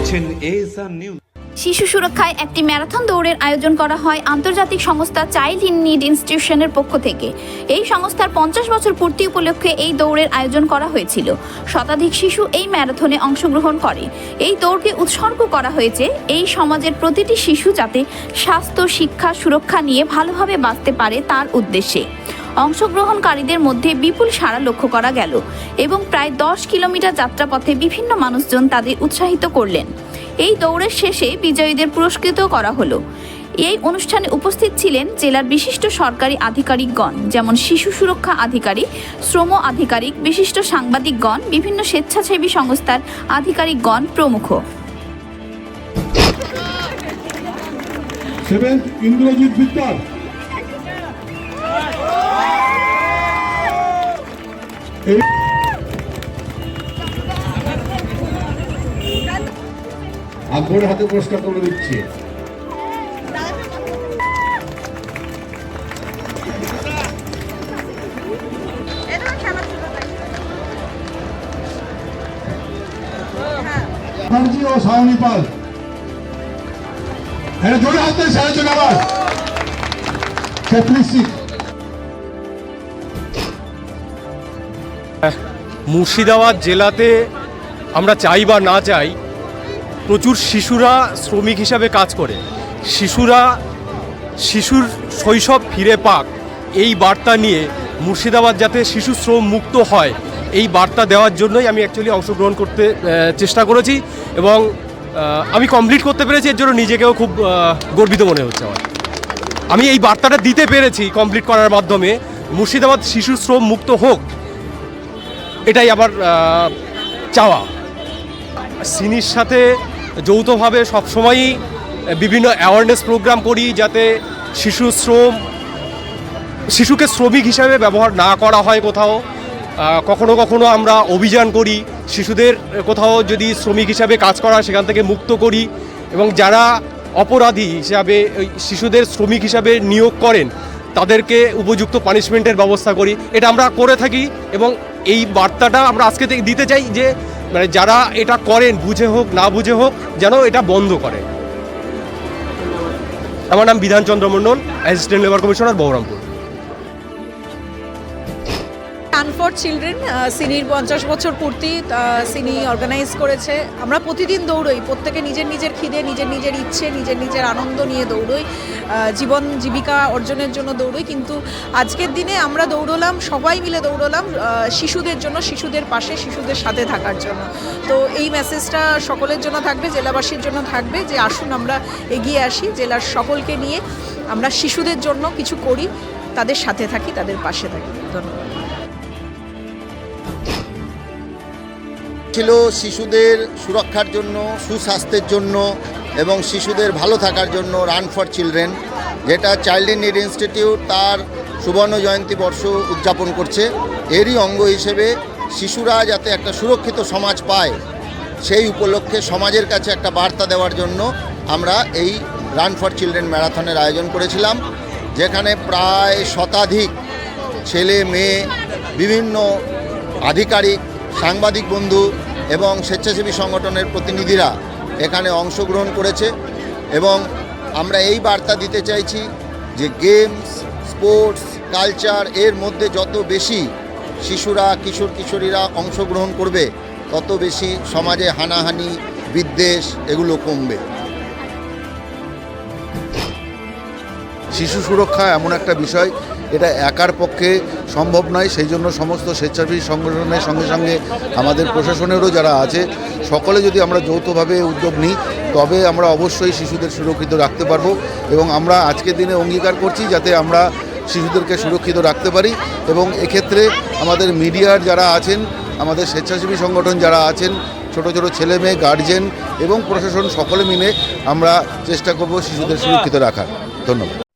দেখছেন ASR news. শিশু সুরক্ষায় একটি ম্যারাথন দৌড়ের আয়োজন করা হয় আন্তর্জাতিক সংস্থা চাইল্ড ইন নিড ইনস্টিটিউশনের পক্ষ থেকে। এই সংস্থার 50 বছর পূর্তি উপলক্ষে এই দৌড়ের আয়োজন করা হয়েছিল। শতাধিক শিশু এই ম্যারাথনে অংশগ্রহণ করে। এই দৌড়কে উৎসর্গ করা হয়েছে এই সমাজের প্রতিটি শিশু যাতে স্বাস্থ্য, শিক্ষা, সুরক্ষা নিয়ে ভালোভাবে বাঁচতে পারে তার উদ্দেশ্যে। অংশগ্রহণকারীদের মধ্যে বিপুল সাড়া লক্ষ্য করা গেল এবং প্রায় 10 কিলোমিটার যাত্রাপথে বিভিন্ন মানুষজন তাদের উৎসাহিত করলেন। এই দৌড়ের শেষে বিজয়ীদের পুরস্কৃত করা হলো। এই অনুষ্ঠানে উপস্থিত ছিলেন জেলার বিশিষ্ট সরকারি আধিকারিকগণ, যেমন শিশু সুরক্ষা আধিকারিক, শ্রম আধিকারিক, বিশিষ্ট সাংবাদিকগণ, বিভিন্ন স্বেচ্ছাসেবী সংস্থার আধিকারিকগণ প্রমুখ। ইন্দ্রজিৎ বিদ্যার আকবরের হাতে পুরস্কার তুলে দিচ্ছে। ও শাওনি পাল, এটা জোরে হাতে সাহায্য আবার মুর্শিদাবাদ জেলাতে আমরা চাই বা না চাই, প্রচুর শিশুরা শ্রমিক হিসাবে কাজ করে। শিশুর শৈশব ফিরে পাক, এই বার্তা নিয়ে মুর্শিদাবাদ যাতে শিশু শ্রম মুক্ত হয়, এই বার্তা দেওয়ার জন্যই আমি অ্যাকচুয়ালি অংশগ্রহণ করতে চেষ্টা করেছি এবং আমি কমপ্লিট করতে পেরেছি। এর জন্য নিজেকেও খুব গর্বিত মনে হচ্ছে আমার। আমি এই বার্তাটা দিতে পেরেছি কমপ্লিট করার মাধ্যমে, মুর্শিদাবাদ শিশু শ্রম মুক্ত হোক, এটাই আমার চাওয়া। সিনির সাথে যৌথভাবে সবসময়ই বিভিন্ন অ্যাওয়ারনেস প্রোগ্রাম করি যাতে শিশুকে শ্রমিক হিসাবে ব্যবহার না করা হয়। কখনো কখনো আমরা অভিযান করি, শিশুদের কোথাও যদি শ্রমিক হিসাবে কাজ করা সেখান থেকে মুক্ত করি এবং যারা অপরাধী হিসাবে শিশুদের শ্রমিক হিসাবে নিয়োগ করেন তাদেরকে উপযুক্ত পানিশমেন্টের ব্যবস্থা করি। এটা আমরা করে থাকি এবং এই বার্তাটা আমরা আজকে দিতে চাই যে মানে যারা এটা করেন, বুঝে হোক না বুঝে হোক, যেন এটা বন্ধ করে। আমার নাম Bidhan Chandra Mondal, assistant labour commissioner, Baharampur. Run for children সিনির 50 বছর পূর্তি সিনি অর্গানাইজ করেছে। আমরা প্রতিদিন দৌড়ই, প্রত্যেকে নিজের নিজের খিদে, নিজের নিজের ইচ্ছে, নিজের নিজের আনন্দ নিয়ে দৌড়ই, জীবন জীবিকা অর্জনের জন্য দৌড়ই। কিন্তু আজকের দিনে আমরা দৌড়লাম, সবাই মিলে দৌড়লাম শিশুদের জন্য, শিশুদের পাশে, শিশুদের সাথে থাকার জন্য। তো এই মেসেজটা সকলের জন্য থাকবে, জেলাবাসীর জন্য থাকবে যে আসুন আমরা এগিয়ে আসি, জেলার সকলকে নিয়ে আমরা শিশুদের জন্য কিছু করি, তাদের সাথে থাকি, তাদের পাশে থাকি। ধন্যবাদ। ছিল শিশুদের সুরক্ষার জন্য, সুস্বাস্থ্যের জন্য এবং শিশুদের ভালো থাকার জন্য রান ফর চিলড্রেন, যেটা চাইল্ড ইন নিড ইনস্টিটিউট তার সুবর্ণ জয়ন্তী বর্ষ উদযাপন করছে। এরই অঙ্গ হিসেবে শিশুরা যাতে একটা সুরক্ষিত সমাজ পায়, সেই উপলক্ষে সমাজের কাছে একটা বার্তা দেওয়ার জন্য আমরা এই রান ফর চিলড্রেন ম্যারাথনের আয়োজন করেছিলাম, যেখানে প্রায় শতাধিক ছেলে মেয়ে, বিভিন্ন আধিকারিক, সাংবাদিক বন্ধু এবং স্বেচ্ছাসেবী সংগঠনের প্রতিনিধিরা এখানে অংশগ্রহণ করেছে। এবং আমরা এই বার্তা দিতে চাইছি যে গেমস, স্পোর্টস, কালচার এর মধ্যে যত বেশি শিশুরা, কিশোরীরা অংশগ্রহণ করবে, তত বেশি সমাজে হানাহানি, বিদ্বেষ এগুলো কমবে। শিশু সুরক্ষা এমন একটা বিষয়, এটা একার পক্ষে সম্ভব নয়। সেই জন্য সমস্ত স্বেচ্ছাসেবী সংগঠনের সঙ্গে সঙ্গে আমাদের প্রশাসনেরও যারা আছে, সকলে যদি আমরা যৌথভাবে উদ্যোগ নিই, তবে আমরা অবশ্যই শিশুদের সুরক্ষিত রাখতে পারবো। এবং আমরা আজকের দিনে অঙ্গীকার করছি যাতে আমরা শিশুদেরকে সুরক্ষিত রাখতে পারি। এবং এক্ষেত্রে আমাদের মিডিয়ার যারা আছেন, আমাদের স্বেচ্ছাসেবী সংগঠন যারা আছেন, ছোট ছোট ছেলে মেয়ে, গার্জেন এবং প্রশাসন সকলে মিলে আমরা চেষ্টা করব শিশুদের সুরক্ষিত রাখার। ধন্যবাদ।